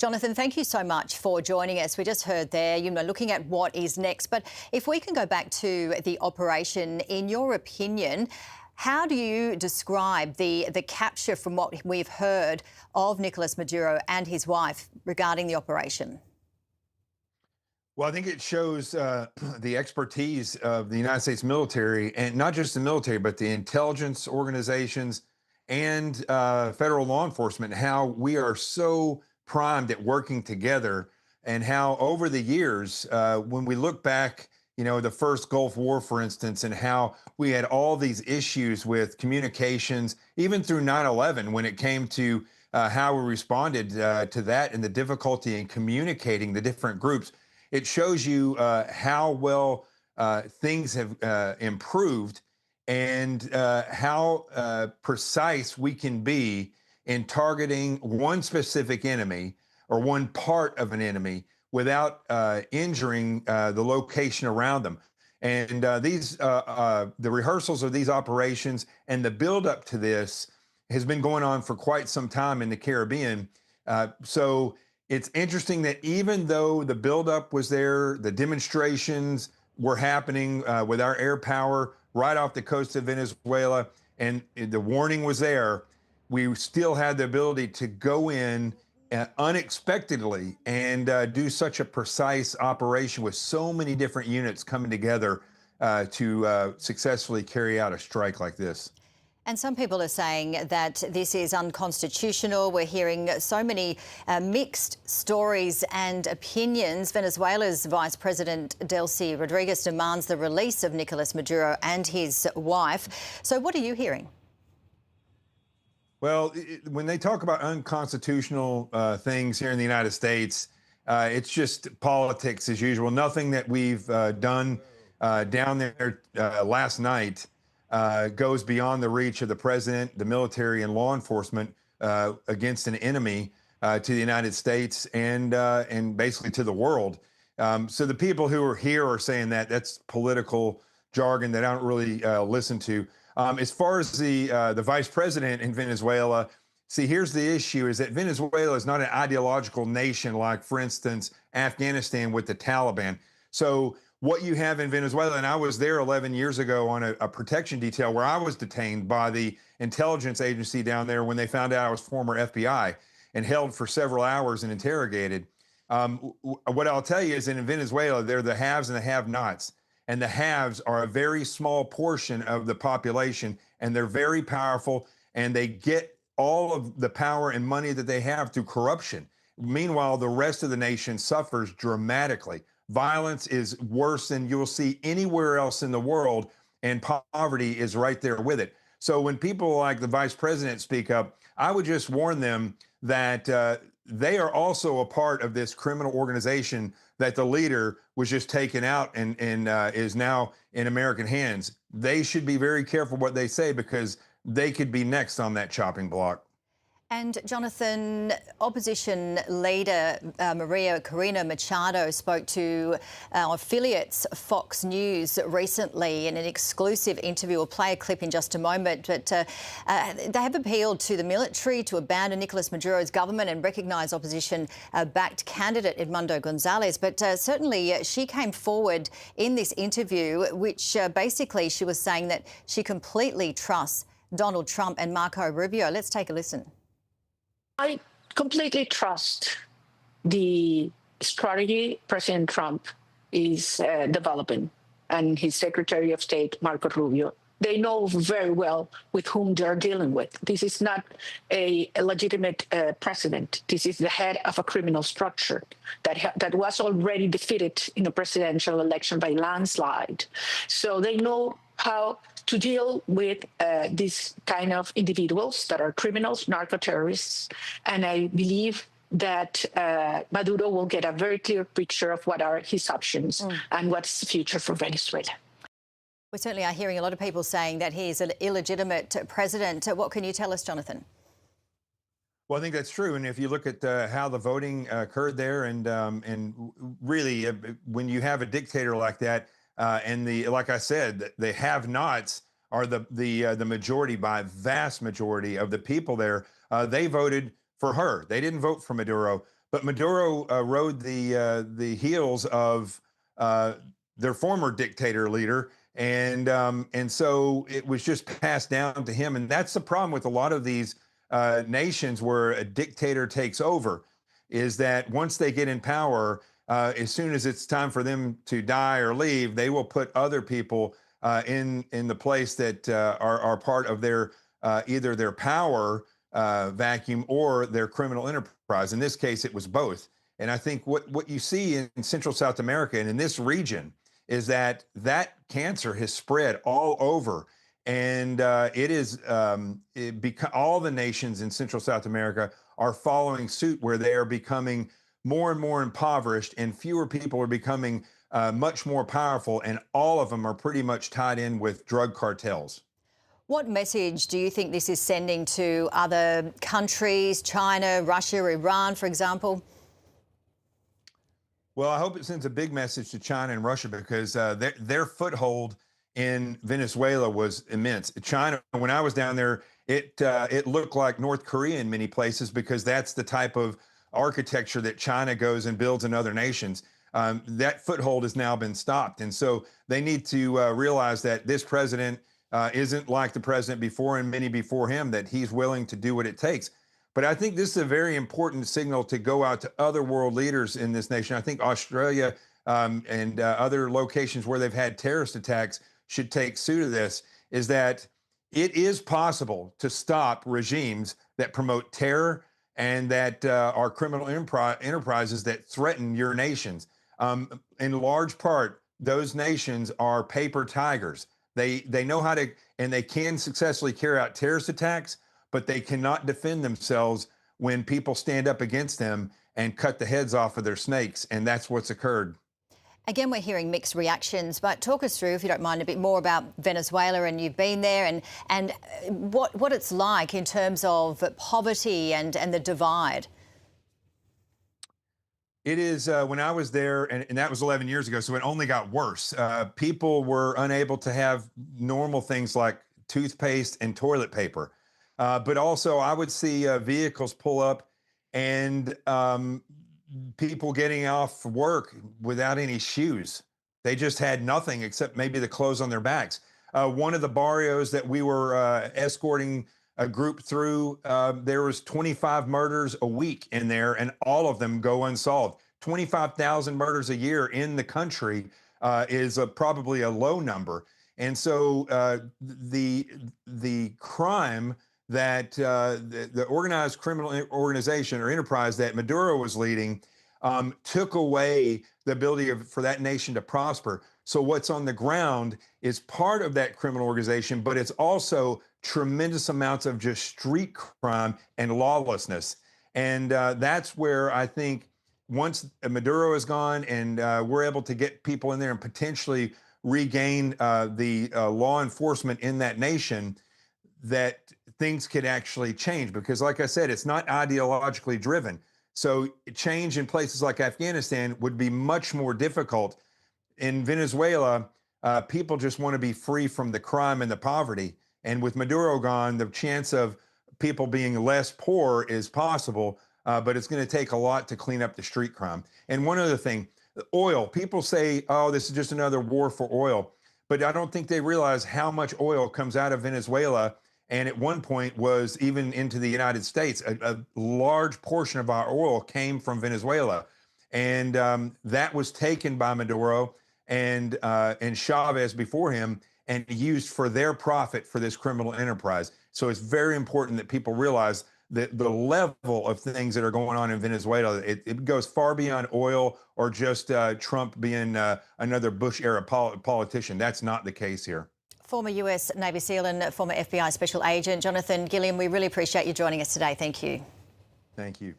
Jonathan, thank you so much for joining us. We just heard there, looking at what is next. But if we can go back to the operation, in your opinion, how do you describe the capture from what we've heard of Nicolas Maduro and his wife regarding the operation? Well, I think it shows the expertise of the United States military, and not just the military, but the intelligence organizations and federal law enforcement, how we are so primed at working together, and how over the years, when we look back, the first Gulf War, for instance, and how we had all these issues with communications, even through 9/11, when it came to how we responded to that and the difficulty in communicating the different groups. It shows you how well things have improved, and how precise we can be in targeting one specific enemy or one part of an enemy without injuring the location around them. And the rehearsals of these operations and the buildup to this has been going on for quite some time in the Caribbean. So it's interesting that even though the buildup was there, the demonstrations were happening with our air power right off the coast of Venezuela, and the warning was there, we still had the ability to go in unexpectedly and do such a precise operation with so many different units coming together to successfully carry out a strike like this. And some people are saying that this is unconstitutional. We're hearing so many mixed stories and opinions. Venezuela's Vice President Delcy Rodriguez demands the release of Nicolas Maduro and his wife. So what are you hearing? Well, when they talk about unconstitutional things here in the United States, it's just politics as usual. Nothing that we've done down there last night goes beyond the reach of the president, the military, and law enforcement against an enemy to the United States and basically to the world. So the people who are here are saying that that's political jargon that I don't really listen to. As far as the vice president in Venezuela, see, here's the issue: is that Venezuela is not an ideological nation like, for instance, Afghanistan with the Taliban. So what you have in Venezuela, and I was there 11 years ago on a protection detail where I was detained by the intelligence agency down there when they found out I was former FBI, and held for several hours and interrogated. What I'll tell you is that in Venezuela, they're the haves and the have-nots. And the haves are a very small portion of the population, and they're very powerful, and they get all of the power and money that they have through corruption. Meanwhile, the rest of the nation suffers dramatically. Violence is worse than you'll see anywhere else in the world, and poverty is right there with it. So when people like the vice president speak up, I would just warn them that they are also a part of this criminal organization that the leader was just taken out and is now in American hands. They should be very careful what they say, because they could be next on that chopping block. And Jonathan, opposition leader Maria Corina Machado spoke to our affiliates Fox News recently in an exclusive interview. We'll play a clip in just a moment, but they have appealed to the military to abandon Nicolas Maduro's government and recognise opposition-backed candidate Edmundo Gonzalez. But certainly she came forward in this interview, which basically she was saying that she completely trusts Donald Trump and Marco Rubio. Let's take a listen. I completely trust the strategy President Trump is developing, and his Secretary of State, Marco Rubio. They know very well with whom they're dealing with. This is not a legitimate president. This is the head of a criminal structure that was already defeated in a presidential election by landslide. So they know how to deal with these kind of individuals that are criminals, narco-terrorists. And I believe that Maduro will get a very clear picture of what are his options and what's the future for Venezuela. We certainly are hearing a lot of people saying that he is an illegitimate president. What can you tell us, Jonathan? Well, I think that's true. And if you look at how the voting occurred there, and really, when you have a dictator like that, and like I said, the have-nots are the majority, by vast majority of the people there. They voted for her. They didn't vote for Maduro. But Maduro rode the heels of their former dictator leader, and so it was just passed down to him. And that's the problem with a lot of these nations where a dictator takes over, is that once they get in power, as soon as it's time for them to die or leave, they will put other people in the place that are part of their either their power vacuum or their criminal enterprise. In this case, it was both. And I think what you see in Central South America and in this region is that cancer has spread all over. And it is all the nations in Central South America are following suit, where they are becoming more and more impoverished, and fewer people are becoming much more powerful. And all of them are pretty much tied in with drug cartels. What message do you think this is sending to other countries, China, Russia, Iran, for example? Well, I hope it sends a big message to China and Russia, because their foothold in Venezuela was immense. China, when I was down there, it looked like North Korea in many places, because that's the type of architecture that China goes and builds in other nations. That foothold has now been stopped. And so they need to realize that this president isn't like the president before and many before him, that he's willing to do what it takes. But I think this is a very important signal to go out to other world leaders in this nation. I think Australia and other locations where they've had terrorist attacks should take suit of this, is that it is possible to stop regimes that promote terror and that are criminal enterprises that threaten your nations. In large part, those nations are paper tigers. They know how to, and they can successfully carry out terrorist attacks, but they cannot defend themselves when people stand up against them and cut the heads off of their snakes. And that's what's occurred. Again, we're hearing mixed reactions, but talk us through, if you don't mind, a bit more about Venezuela, and you've been there, and what it's like in terms of poverty and the divide. It is, when I was there, and that was 11 years ago, so it only got worse. People were unable to have normal things like toothpaste and toilet paper. But also, I would see vehicles pull up and people getting off work without any shoes. They just had nothing except maybe the clothes on their backs. One of the barrios that we were escorting a group through, there was 25 murders a week in there, and all of them go unsolved. 25,000 murders a year in the country is probably a low number. And so the crime that the organized criminal organization or enterprise that Maduro was leading took away the ability for that nation to prosper. So what's on the ground is part of that criminal organization, but it's also tremendous amounts of just street crime and lawlessness. And that's where I think once Maduro is gone and we're able to get people in there and potentially regain the law enforcement in that nation, that things could actually change. Because like I said, it's not ideologically driven. So change in places like Afghanistan would be much more difficult. In Venezuela, people just want to be free from the crime and the poverty. And with Maduro gone, the chance of people being less poor is possible, but it's going to take a lot to clean up the street crime. And one other thing, oil. People say, oh, this is just another war for oil. But I don't think they realize how much oil comes out of Venezuela, and at one point was even into the United States. A large portion of our oil came from Venezuela. And that was taken by Maduro and Chavez before him, and used for their profit for this criminal enterprise. So it's very important that people realize that the level of things that are going on in Venezuela, it goes far beyond oil or just Trump being another Bush-era politician. That's not the case here. Former US Navy SEAL and former FBI Special Agent Jonathan Gilliam, we really appreciate you joining us today. Thank you. Thank you.